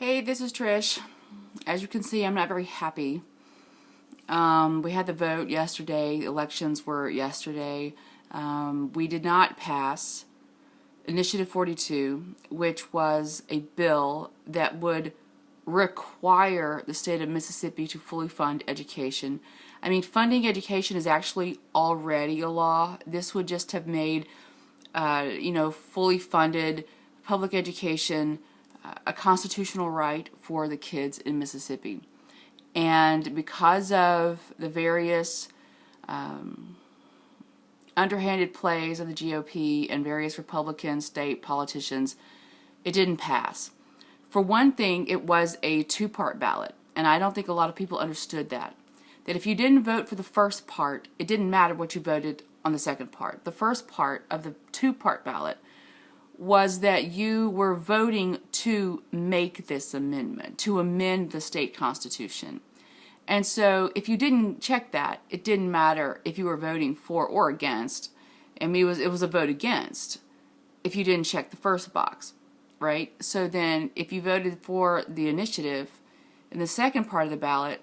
Hey, this is Trish. As you can see, I'm not very happy. We had the vote yesterday. Elections were yesterday. We did not pass Initiative 42, which was a bill that would require the state of Mississippi to fully fund education. I mean, funding education is actually already a law. This would just have made, fully funded public education a constitutional right for the kids in Mississippi. And because of the various underhanded plays of the GOP and various Republican state politicians, it didn't pass. For one thing, it was a two-part ballot, and I don't think a lot of people understood that. That if you didn't vote for the first part, it didn't matter what you voted on the second part. The first part of the two-part ballot was that you were voting to make this amendment, to amend the state constitution. And so if you didn't check that, it didn't matter if you were voting for or against. I mean, it was a vote against if you didn't check the first box, right? So then if you voted for the initiative in the second part of the ballot,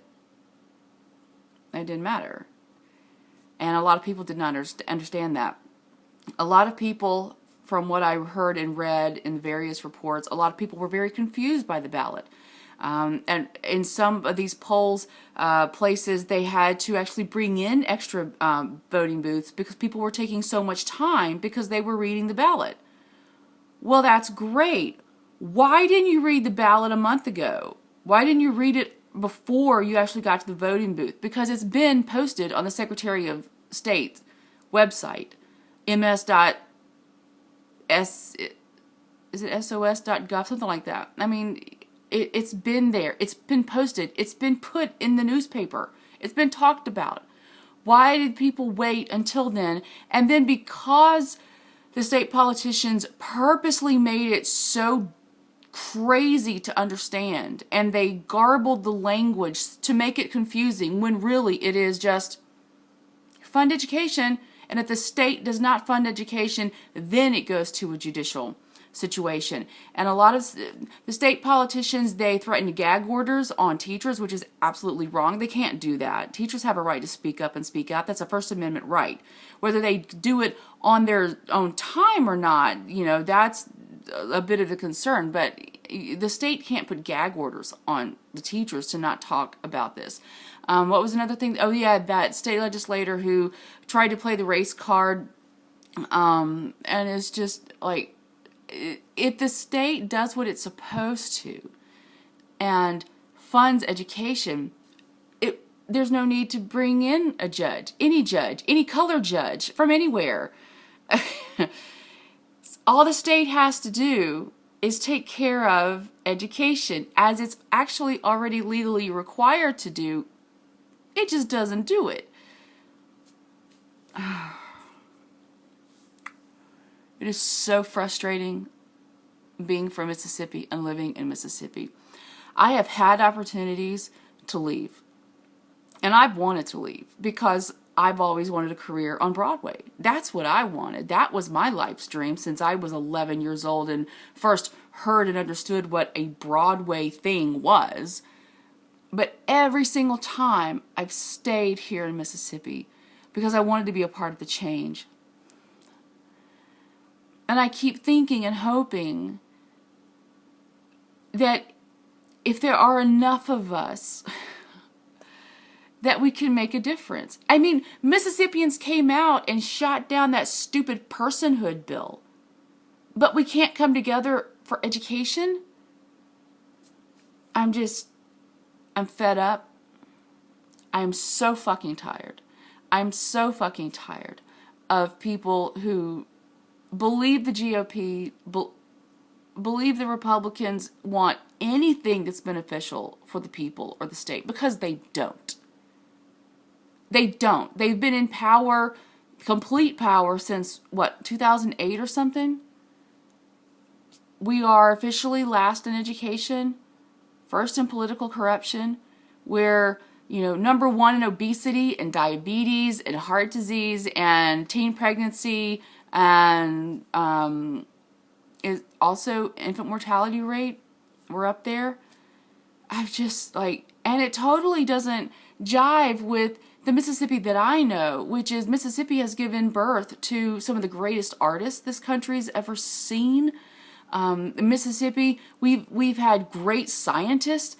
it didn't matter. And a lot of people did not understand that. A lot of people, from what I heard and read in various reports, a lot of people were very confused by the ballot. And in some of these polls, places, they had to actually bring in extra voting booths because people were taking so much time because they were reading the ballot. Well, that's great. Why didn't you read the ballot a month ago? Why didn't you read it before you actually got to the voting booth? Because it's been posted on the Secretary of State website, sos.gov, something like that. I mean, it's been there. It's been posted. It's been put in the newspaper. It's been talked about. Why did people wait until then? And then because the state politicians purposely made it so crazy to understand, and they garbled the language to make it confusing, when really it is just fund education. And if the state does not fund education, then it goes to a judicial situation. And a lot of the state politicians, they threaten gag orders on teachers, which is absolutely wrong. They can't do that. Teachers have a right to speak up and speak out. That's a First Amendment right. Whether they do it on their own time or not, that's a bit of a concern. But the state can't put gag orders on the teachers to not talk about this. What was another thing? Oh, yeah, that state legislator who tried to play the race card. And it's just like, if the state does what it's supposed to and funds education, there's no need to bring in a judge, any color judge from anywhere. All the state has to do is take care of education as it's actually already legally required to do. It just doesn't do it. It is so frustrating being from Mississippi and living in Mississippi. I have had opportunities to leave. And I've wanted to leave because I've always wanted a career on Broadway. That's what I wanted. That was my life's dream since I was 11 years old and first heard and understood what a Broadway thing was. But every single time I've stayed here in Mississippi because I wanted to be a part of the change. And I keep thinking and hoping that if there are enough of us that we can make a difference. I mean, Mississippians came out and shot down that stupid personhood bill. But we can't come together for education? I'm fed up. I'm so fucking tired. I'm so fucking tired of people who believe the GOP, believe the Republicans want anything that's beneficial for the people or the state, because they don't. They don't. They've been in power, complete power, since, 2008 or something? We are officially last in education, first in political corruption. We're, number one in obesity and diabetes and heart disease and teen pregnancy and is also infant mortality rate. We're up there. I've just like, and it totally doesn't jive with the Mississippi that I know, which is Mississippi has given birth to some of the greatest artists this country's ever seen. Mississippi, we've had great scientists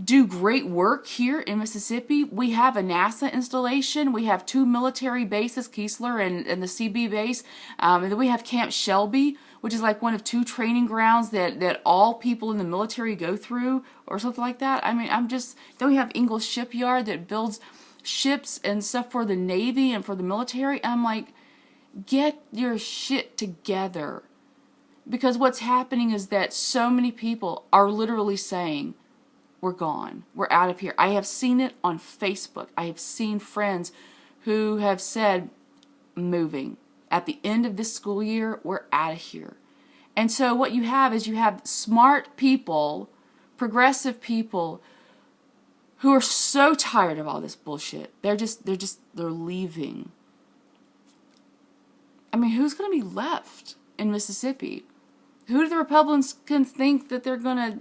do great work here in Mississippi. We have a NASA installation. We have 2 military bases, Keesler and the CB base. And then we have Camp Shelby, which is like one of 2 training grounds that all people in the military go through or something like that. I mean, then we have Ingalls Shipyard that builds ships and stuff for the Navy and for the military. I'm like, get your shit together. Because what's happening is that so many people are literally saying, we're gone. We're out of here. I have seen it on Facebook. I have seen friends who have said, moving. At the end of this school year, we're out of here. And so what you have is you have smart people, progressive people, who are so tired of all this bullshit. They're leaving. I mean, who's going to be left in Mississippi? Who do the Republicans think that they're going to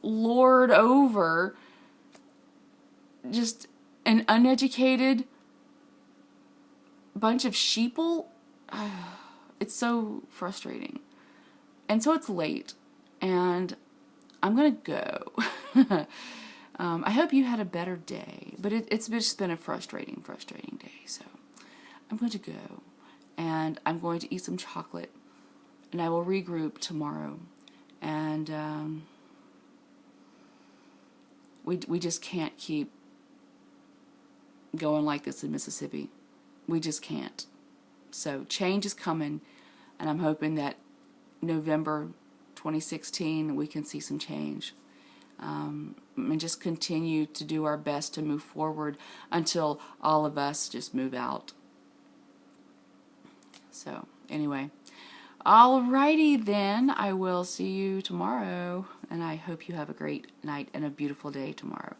lord over? Just an uneducated bunch of sheeple? It's so frustrating. And so it's late, and I'm going to go. I hope you had a better day, but it's just been a frustrating day. So I'm going to go, and I'm going to eat some chocolate, and I will regroup tomorrow. And we just can't keep going like this in Mississippi. We just can't. So change is coming, and I'm hoping that November 2016 we can see some change. And just continue to do our best to move forward until all of us just move out. So anyway, alrighty then, I will see you tomorrow, and I hope you have a great night and a beautiful day tomorrow.